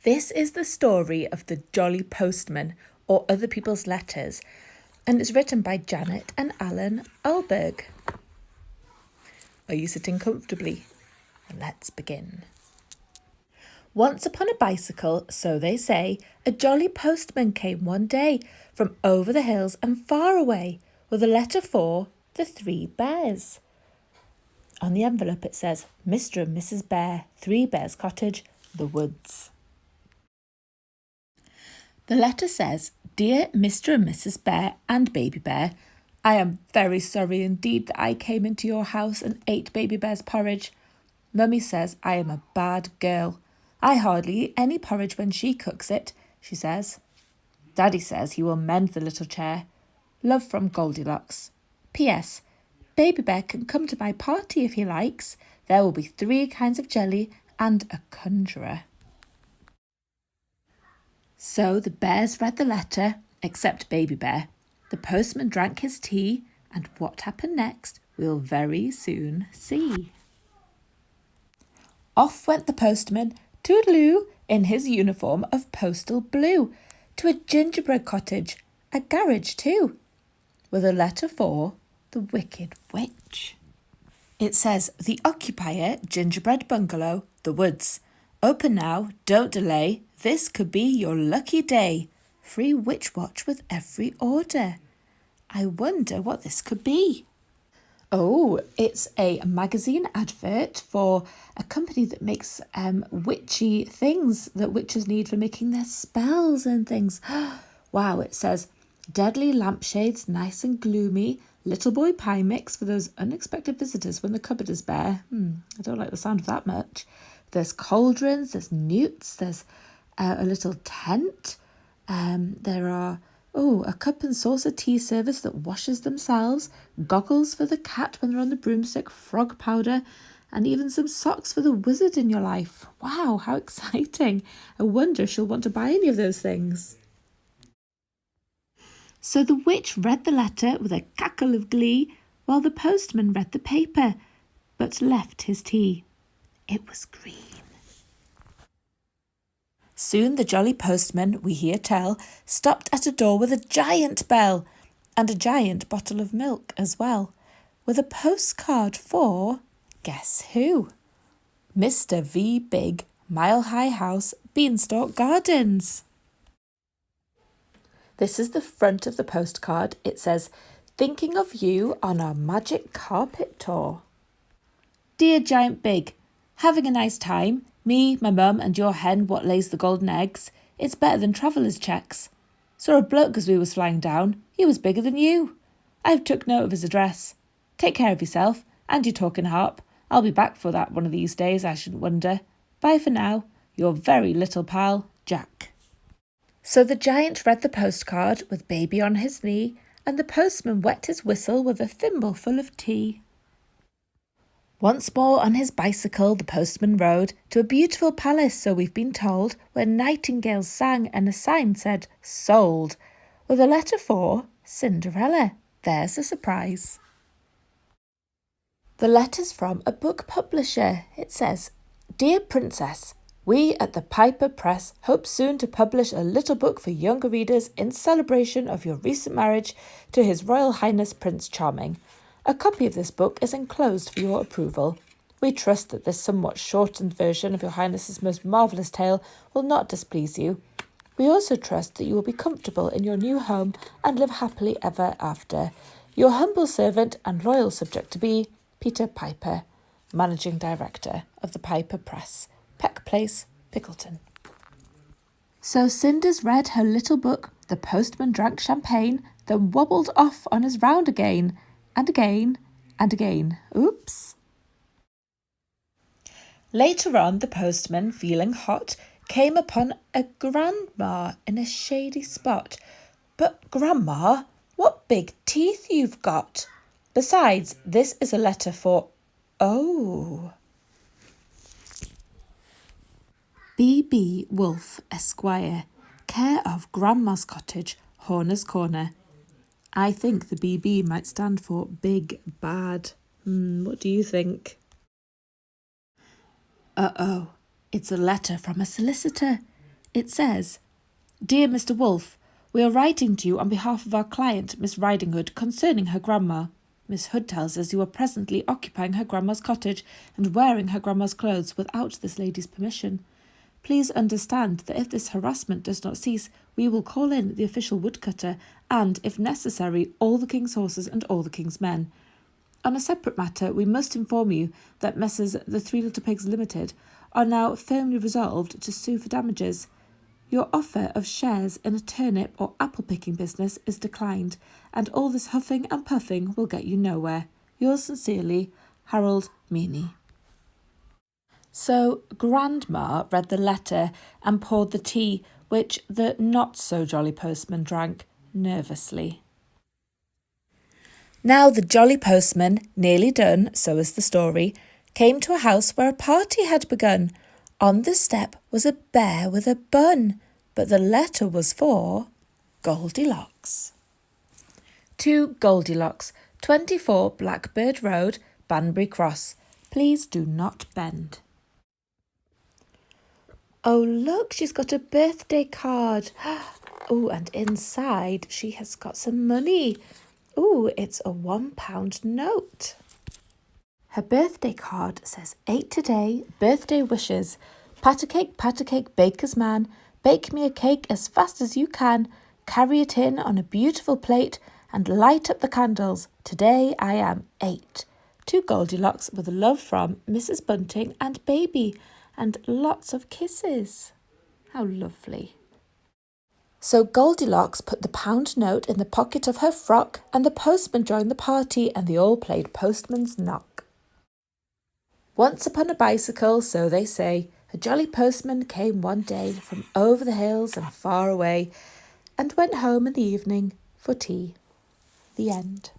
This is the story of the Jolly Postman, or Other People's Letters, and it's written by Janet and Allan Ahlberg. Are you sitting comfortably? Let's begin. Once upon a bicycle, so they say, a jolly postman came one day from over the hills and far away with a letter for the 3 bears. On the envelope it says, Mr. and Mrs. Bear, 3 Bears Cottage, the woods. The letter says, Dear Mr. and Mrs. Bear and Baby Bear, I am very sorry indeed that I came into your house and ate Baby Bear's porridge. Mummy says I am a bad girl. I hardly eat any porridge when she cooks it, she says. Daddy says he will mend the little chair. Love from Goldilocks. P.S. Baby Bear can come to my party if he likes. There will be 3 kinds of jelly and a conjurer. So the bears read the letter, except Baby Bear. The postman drank his tea, and what happened next we'll very soon see. Off went the postman, toodaloo, in his uniform of postal blue, to a gingerbread cottage, a garage too, with a letter for the Wicked Witch. It says, The occupier, gingerbread bungalow, the woods. Open now, don't delay, this could be your lucky day. Free witch watch with every order. I wonder what this could be. Oh, it's a magazine advert for a company that makes witchy things that witches need for making their spells and things. Wow, it says, deadly lampshades, nice and gloomy, little boy pie mix for those unexpected visitors when the cupboard is bare. I don't like the sound of that much. There's cauldrons, there's newts, there's a little tent. There are, a cup and saucer tea service that washes themselves, goggles for the cat when they're on the broomstick, frog powder, and even some socks for the wizard in your life. Wow, how exciting. I wonder if she'll want to buy any of those things. So the witch read the letter with a cackle of glee, while the postman read the paper, but left his tea. It was green. Soon the jolly postman, we hear tell, stopped at a door with a giant bell, and a giant bottle of milk as well, with a postcard for, guess who? Mr. V. Big, Mile High House, Beanstalk Gardens. This is the front of the postcard. It says, Thinking of you on our magic carpet tour. Dear Giant Big, having a nice time? Me, my mum and your hen what lays the golden eggs. It's better than travellers' checks. Saw a bloke as we was flying down. He was bigger than you. I've took note of his address. Take care of yourself and your talking harp. I'll be back for that one of these days, I shouldn't wonder. Bye for now. Your very little pal, Jack. So the giant read the postcard with baby on his knee, and the postman wet his whistle with a thimbleful of tea. Once more on his bicycle the postman rode to a beautiful palace, so we've been told, where nightingales sang and a sign said, Sold, with a letter for Cinderella. There's a surprise. The letter's from a book publisher. It says, Dear Princess, we at the Piper Press hope soon to publish a little book for younger readers in celebration of your recent marriage to His Royal Highness Prince Charming. A copy of this book is enclosed for your approval. We trust that this somewhat shortened version of Your Highness's most marvellous tale will not displease you. We also trust that you will be comfortable in your new home and live happily ever after. Your humble servant and loyal subject to be, Peter Piper, Managing Director of the Piper Press, Peck Place, Pickleton. So Cinders read her little book, the postman drank champagne, then wobbled off on his round again, and again, and again. Oops. Later on, the postman, feeling hot, came upon a grandma in a shady spot. But, Grandma, what big teeth you've got! Besides, this is a letter for... Oh. B.B. Wolfe, Esquire, care of Grandma's Cottage, Horner's Corner. I think the BB might stand for Big Bad. What do you think? Uh-oh, it's a letter from a solicitor. It says, "Dear Mr. Wolf, we are writing to you on behalf of our client, Miss Riding Hood, concerning her grandma. Miss Hood tells us you are presently occupying her grandma's cottage and wearing her grandma's clothes without this lady's permission. Please understand that if this harassment does not cease, we will call in the official woodcutter and, if necessary, all the king's horses and all the king's men. On a separate matter, we must inform you that Messrs. The Three Little Pigs Limited are now firmly resolved to sue for damages. Your offer of shares in a turnip or apple-picking business is declined, and all this huffing and puffing will get you nowhere. Yours sincerely, Harold Meany." So Grandma read the letter and poured the tea, which the not-so-jolly postman drank nervously. Now the jolly postman, nearly done, so is the story, came to a house where a party had begun. On the step was a bear with a bun, but the letter was for Goldilocks. To Goldilocks, 24 Blackbird Road, Banbury Cross. Please do not bend. Oh, look, she's got a birthday card. Oh, and inside she has got some money. Oh, it's a £1 note. Her birthday card says 8 today, birthday wishes. Pat a cake, baker's man. Bake me a cake as fast as you can. Carry it in on a beautiful plate and light up the candles. Today I am 8. To Goldilocks with love from Mrs. Bunting and baby, and lots of kisses. How lovely. So Goldilocks put the £1 note in the pocket of her frock, and the postman joined the party, and they all played postman's knock. Once upon a bicycle, so they say, a jolly postman came one day from over the hills and far away, and went home in the evening for tea. The end.